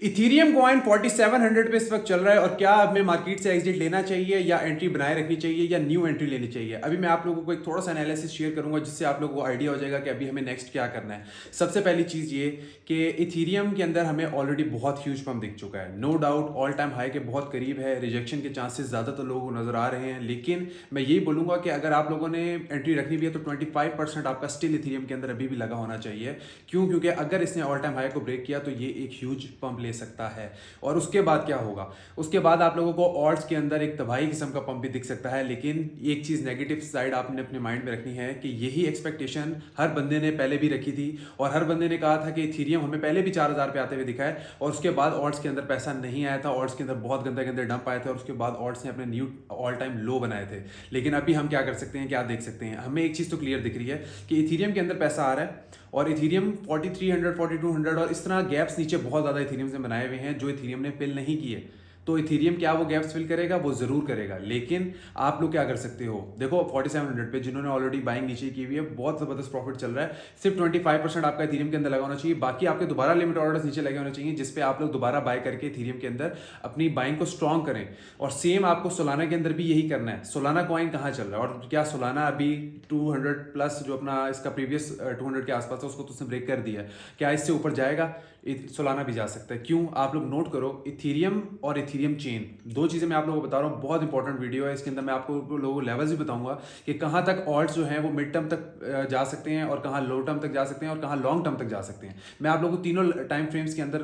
Ethereum coin 4700 पे इस वक्त चल रहा है और क्या हमें मार्केट से एग्जिट लेना चाहिए या एंट्री बनाए रखनी चाहिए या न्यू एंट्री लेनी चाहिए। अभी मैं आप लोगों को एक थोड़ा सा एनालिसिस शेयर करूंगा जिससे आप लोगों को आइडिया हो जाएगा कि अभी हमें नेक्स्ट क्या करना है। सबसे पहली चीज़ ये कि इथीरियम के अंदर हमें ऑलरेडी बहुत ह्यूज पंप दिख चुका है, no doubt all time high के बहुत करीब है, रिजेक्शन के चांसेस ज़्यादातर लोगों को नजर आ रहे हैं। लेकिन मैं यही बोलूंगा कि अगर आप लोगों ने एंट्री रखनी भी है तो 25% आपका स्टिल इथीरियम के अंदर अभी भी लगा होना चाहिए। क्यों? क्योंकि अगर इसने ऑल टाइम हाई को ब्रेक किया तो ये एक ह्यूज पंप ले सकता है। और उसके बाद क्या होगा? उसके बाद आप लोगों को ऑल्ट्स के अंदर एक तबाही किस्म का पंप भी दिख सकता है। लेकिन एक चीज़ नेगेटिव साइड आपने अपने माइंड में रखनी है कि यही एक्सपेक्टेशन हर बंदे ने पहले भी रखी थी और हर बंदे ने कहा था कि इथीरियम हमें पहले भी 4000 पे आते हुए दिखा है और उसके बाद ऑल्ट्स के अंदर पैसा नहीं आया था, ऑल्ट्स के अंदर बहुत गंदे गंदे डंप आए थे और उसके बाद ऑल्ट्स ने अपने न्यू ऑल टाइम लो बनाए थे। लेकिन अभी हम क्या कर सकते हैं, क्या देख सकते हैं? हमें एक चीज़ तो क्लियर दिख रही है कि इथीरियम के अंदर पैसा आ रहा है और इथीरियम 4300 4200 और इस तरह गैप्स नीचे बहुत ज़्यादा इथीरियम से बनाए हुए हैं जो इथीरियम ने फिल नहीं किए। तो इथीरियम क्या वो गैप्स फिल करेगा? वो जरूर करेगा। लेकिन आप लोग क्या कर सकते हो? देखो 4700 पे जिन्होंने ऑलरेडी बाइंग नीचे की हुई है बहुत जबरदस्त प्रॉफिट चल रहा है। सिर्फ 25% आपका इथीरियम के अंदर लगा होना चाहिए, बाकी आपके दोबारा लिमिट ऑर्डर्स नीचे लगे होने चाहिए जिसपे आप लोग दोबारा बाय करके इथीरियम के अंदर अपनी बाइंग को स्ट्रॉन्ग करें। और सेम आपको सोलाना के अंदर भी यही करना है। सोलाना कॉइन कहाँ चल रहा है और क्या सोलाना अभी 200 प्लस जो अपना इसका प्रीवियस 200 के आसपास है उसको तो उसने ब्रेक कर दिया है, क्या इससे ऊपर जाएगा? सोलाना भी जा सकता है। क्यों? आप लोग नोट करो, इथीरियम और इथीरियम चेन दो चीज़ें मैं आप लोगों को बता रहा हूँ, बहुत इंपॉर्टेंट वीडियो है। इसके अंदर मैं आपको लोगों को लेवल्स भी बताऊंगा कि कहाँ तक ऑल्ट्स जो हैं वो मिड टर्म तक जा सकते हैं और कहाँ लो टर्म तक जा सकते हैं और कहाँ लॉन्ग टर्म तक जा सकते हैं। मैं आप लोगों को तीनों टाइम फ्रेम्स के अंदर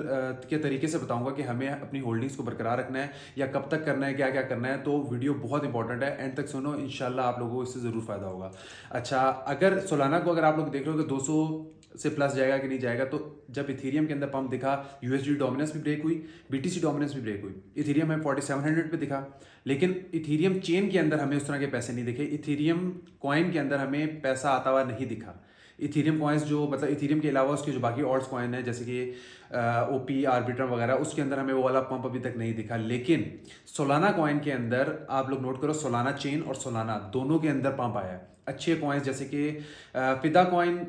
के तरीके से बताऊंगा कि हमें अपनी होल्डिंग्स को बरकरार रखना है या कब तक करना है, क्या क्या करना है। तो वीडियो बहुत इंपॉर्टेंट है, एंड तक सुनो, इंशाल्लाह आप लोगों को इससे ज़रूर फायदा होगा। अच्छा, अगर सोलाना को अगर आप लोग देख रहे हो कि 200 से प्लस जाएगा कि नहीं जाएगा, तो जब इथीरियम के अंदर पंप दिखा, यूएसडी डोमिनेंस भी ब्रेक हुई, बीटीसी डोमिनेंस भी ब्रेक हुई, इथीरियम हमें 4700 पे दिखा। लेकिन इथीरियम चेन के अंदर हमें उस तरह के पैसे नहीं दिखे, इथीरियम कॉइन के अंदर हमें पैसा आता हुआ नहीं दिखा। इथीरियम कॉइन्स जो मतलब इथीरियम के अलावा उसके जो बाकी ऑल्ट्स कॉइन है जैसे कि ओपी आर्बिट्रम वगैरह, उसके अंदर हमें वो वाला पंप अभी तक नहीं दिखा। लेकिन सोलाना कॉइन के अंदर आप लोग नोट करो, सोलाना चेन और सोलाना दोनों के अंदर पंप आया है। अच्छे कॉइन्स जैसे कि फिदा कॉइन,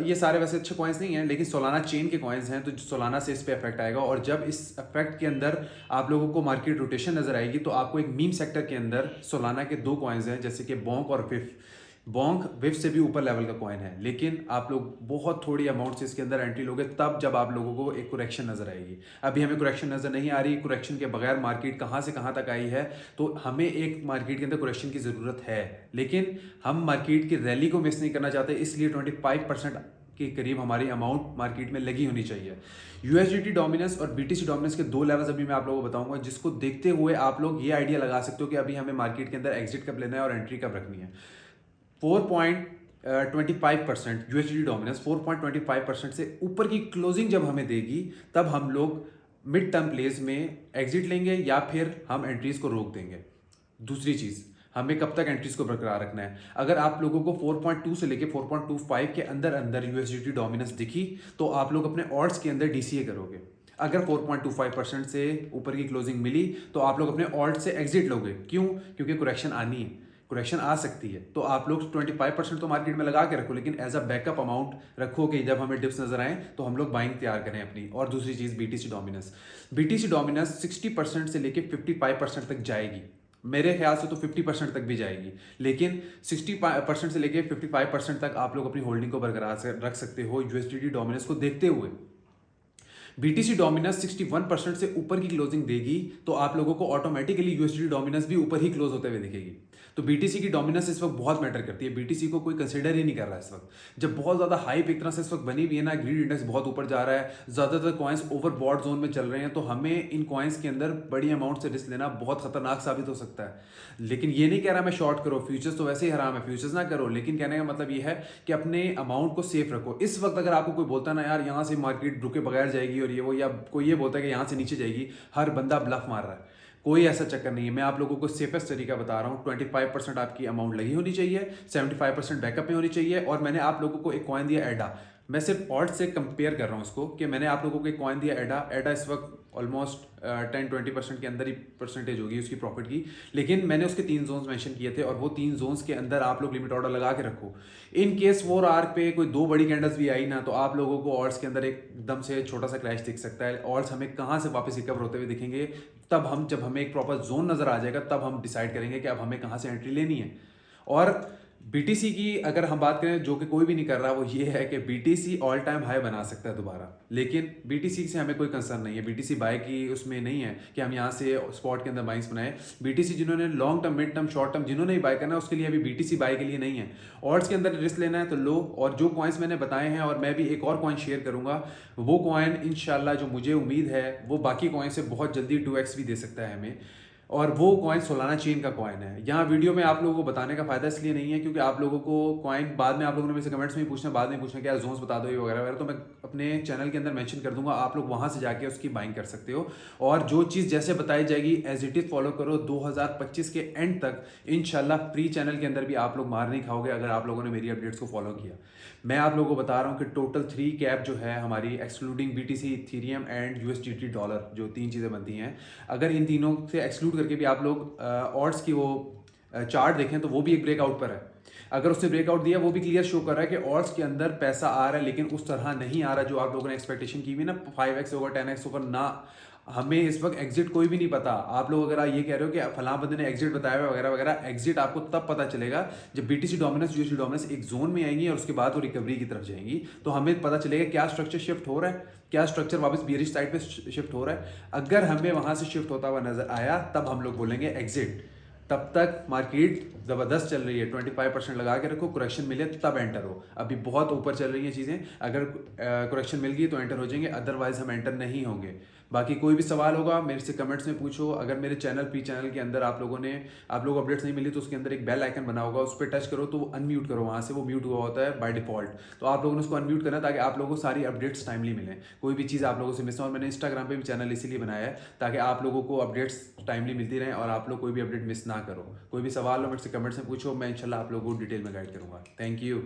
ये सारे वैसे अच्छे कॉइन्स नहीं हैं लेकिन सोलाना चेन के कॉइन्स हैं, तो सोलाना से इस पे इफेक्ट आएगा। और जब इस इफेक्ट के अंदर आप लोगों को मार्केट रोटेशन नजर आएगी तो आपको एक मीम सेक्टर के अंदर सोलाना के दो कॉइन्स हैं जैसे कि बोंक और विफ। बोंक विफ से भी ऊपर लेवल का कॉइन है, लेकिन आप लोग बहुत थोड़ी अमाउंट से इसके अंदर एंट्री लोगे तब जब आप लोगों को एक करेक्शन नजर आएगी। अभी हमें करेक्शन नजर नहीं आ रही, करेक्शन के बगैर मार्केट कहाँ से कहाँ तक आई है, तो हमें एक मार्केट के अंदर करेक्शन की ज़रूरत है। लेकिन हम मार्केट की रैली को मिस नहीं करना चाहते, इसलिए 25% के करीब हमारी अमाउंट मार्केट में लगी होनी चाहिए। यूएसडीटी डोमिनेंस और बीटीसी डोमिनेंस के दो लेवल्स अभी मैं आप लोगों को बताऊंगा जिसको देखते हुए आप लोग ये आइडिया लगा सकते हो कि अभी हमें मार्केट के अंदर एग्जिट कब लेना है और एंट्री कब रखनी है। 4.25% यूएसडी डोमिनेंस, 4.25% से ऊपर की क्लोजिंग जब हमें देगी तब हम लोग मिड टर्म प्लेस में एग्जिट लेंगे या फिर हम एंट्रीज को रोक देंगे। दूसरी चीज़, हमें कब तक एंट्रीज को बरकरार रखना है। अगर आप लोगों को 4.2 से लेके 4.25 के अंदर अंदर यूएसडी डोमिनेंस दिखी तो आप लोग अपने ऑर्ड्स के अंदर डीसीए करोगे। अगर 4.25% से ऊपर की क्लोजिंग मिली तो आप लोग अपने ऑल्ट से एग्जिट लोगे। क्यों? क्योंकि करेक्शन आनी है, करेक्शन आ सकती है। तो आप लोग 25% तो मार्केट में लगा के रखो, लेकिन एज अ बैकअप अमाउंट रखो कि जब हमें डिप्स नजर आए तो हम लोग बाइंग तैयार करें अपनी। और दूसरी चीज़ बीटीसी डोमिनेंस, बीटीसी डोमिनेंस 60% से लेके 55% तक जाएगी। मेरे ख्याल से तो 50% तक भी जाएगी, लेकिन 60% से लेके 55% तक आप लोग अपनी होल्डिंग को बरकरार रख सकते हो यूएसडीटी डोमिनेंस को देखते हुए। बीटीसी डोमिनेंस 61% से ऊपर की क्लोजिंग देगी तो आप लोगों को ऑटोमेटिकली यूएसडी डोमिनेंस भी ऊपर ही क्लोज होते हुए दिखेगी। तो बीटीसी की डोमिनेंस इस वक्त बहुत मैटर करती है, बीटीसी को कोई कंसिडर ही नहीं कर रहा है इस वक्त। जब बहुत ज्यादा हाइप एक तरह से इस वक्त बनी हुई है ना, ग्रीड इंडेक्स बहुत ऊपर जा रहा है, ज्यादातर कॉइन्स ओवरबॉट जोन में चल रहे हैं, तो हमें इन कॉइन्स के अंदर बड़ी अमाउंट से रिस्क लेना बहुत खतरनाक साबित हो सकता है। लेकिन ये नहीं कह रहा मैं शॉर्ट करो, फ्यूचर्स तो वैसे ही हराम है, फ्यूचर्स ना करो, लेकिन कहने का मतलब ये है कि अपने अमाउंट को सेफ रखो। इस वक्त अगर आपको कोई बोलता ना यार यहाँ से मार्केट रुके बगैर जाएगी और ये वो, या कोई ये बोलता है कि यहाँ से नीचे जाएगी, हर बंदा ब्लफ मार रहा है। कोई ऐसा चक्कर नहीं है। मैं आप लोगों को सेफेस्ट तरीका बता रहा हूँ। 25% आपकी अमाउंट लगी होनी चाहिए, 75% बैकअप में होनी चाहिए। और मैंने आप लोगों को एक कॉइन दिया एडा, मैं सिर्फ ऑल्ट से कंपेयर कर रहा हूँ उसको, कि मैंने आप लोगों को एक कॉइन दिया एडा इस वक्त ऑलमोस्ट 10-20% के अंदर ही परसेंटेज होगी उसकी प्रॉफिट की, लेकिन मैंने उसके 3 जोन्स मेंशन किए थे और वो 3 जोन्स के अंदर आप लोग लिमिट ऑर्डर लगा के रखो। इन केस 4 आर्क पे कोई 2 बड़ी कैंडल्स भी आई ना, तो आप लोगों को ऑल्ट्स के अंदर एकदम से छोटा सा क्रैश दिख सकता है। ऑल्ट्स हमें कहाँ से वापस रिकवर होते हुए दिखेंगे, तब जब हमें एक प्रॉपर जोन नजर आ जाएगा, तब हम डिसाइड करेंगे कि अब हमें कहाँ से एंट्री लेनी है। और बीटीसी की अगर हम बात करें, जो कि कोई भी नहीं कर रहा, वो ये है कि बीटीसी ऑल टाइम हाई बना सकता है दोबारा, लेकिन बीटीसी से हमें कोई कंसर्न नहीं है। बीटीसी बाय की उसमें नहीं है कि हम यहाँ से स्पॉट के अंदर बाइंग्स बनाए। बीटीसी जिन्होंने long term, mid term, short term जिन्होंने ही बाय करना है, उसके लिए अभी बीटीसी बाय के लिए नहीं है। ऑल्ट्स के अंदर रिस्क लेना है तो लो। और जो कॉइन्स मैंने बताए हैं, और मैं भी एक और कॉइन शेयर करूंगा, वो कॉइन इंशाल्लाह जो मुझे उम्मीद है वो बाकी कॉइन से बहुत जल्दी 2x भी दे सकता है हमें। और वो कॉइन सोलाना चेन का कॉइन है। यहाँ वीडियो में आप लोगों को बताने का फायदा इसलिए नहीं है क्योंकि आप लोगों को कॉइन बाद में आप लोगों ने मेरे से कमेंट्स में ही पूछना, बाद में पूछना कि यार जोन्स बता दो ये वगैरह वगैरह, तो मैं अपने चैनल के अंदर मेंशन कर दूंगा, आप लोग वहां से जाके उसकी बाइंग कर सकते हो। और जो चीज़ जैसे बताई जाएगी एज इट इज फॉलो करो। 2025 के एंड तक इंशाल्लाह फ्री चैनल के अंदर भी आप लोग मार नहीं खाओगे अगर आप लोगों ने मेरी अपडेट्स को फॉलो किया। मैं आप लोगों को बता रहा हूँ कि टोटल 3 कैप जो है हमारी, excluding BTC, Ethereum and USDT dollar, जो 3 चीज़ें बनती हैं, अगर इन तीनों से एक्सक्लूड करके भी आप लोग ऑड्स की वो चार्ट देखें तो वो भी एक ब्रेकआउट पर है। अगर उसने ब्रेकआउट दिया, वो भी क्लियर शो कर रहा है कि ऑड्स के अंदर पैसा आ रहा है, लेकिन उस तरह नहीं आ रहा जो आप लोगों ने एक्सपेक्टेशन की हुई ना, 5x होगा, 10x होगा ना। हमें इस वक्त एग्जिट कोई भी नहीं पता। आप लोग अगर ये कह रहे हो कि फलां बंदे ने एग्जिट बताया हुआ वगैरह वगैरह, एग्जिट आपको तब पता चलेगा जब बीटीसी डोमिनेंस, यूएसडी डोमिनेंस एक जोन में आएंगी और उसके बाद वो रिकवरी की तरफ जाएंगी, तो हमें पता चलेगा क्या स्ट्रक्चर शिफ्ट हो रहा है, क्या स्ट्रक्चर वापस बियरिश साइड पे शिफ्ट हो रहा है। अगर हमें वहां से शिफ्ट होता हुआ नजर आया, तब हम लोग बोलेंगे एग्जिट। तब तक मार्केट ज़बरदस्त चल रही है, 25% लगा के रखो, करेक्शन मिले तब एंटर हो। अभी बहुत ऊपर चल रही हैं चीज़ें, अगर करेक्शन मिल गई तो एंटर हो जाएंगे, अदरवाइज हम एंटर नहीं होंगे। बाकी कोई भी सवाल होगा मेरे से कमेंट्स में पूछो। अगर मेरे चैनल प्री चैनल के अंदर आप लोगों अपडेट्स नहीं मिली तो उसके अंदर एक बेल आइकन बना होगा, उस पर टच करो तो अनम्यूट करो, वहाँ से वो म्यूट हुआ होता है बाय डिफॉल्ट, तो आप लोगों ने उसको अनम्यूट करना ताकि आप लोगों को सारी अपडेट्स टाइमली मिलें, कोई भी चीज़ आप लोगों से मिस ना हो। और मैंने इंस्टाग्राम पे भी चैनल इसीलिए बनाया है ताकि आप लोगों को अपडेट्स टाइमली मिलती रहें और आप लोग कोई भी अपडेट मिस ना करो। कोई भी सवाल हो मेरे से कमेंट्स में पूछो, मैं इंशाल्लाह आप लोगों को डिटेल में गाइड करूँगा। Thank you.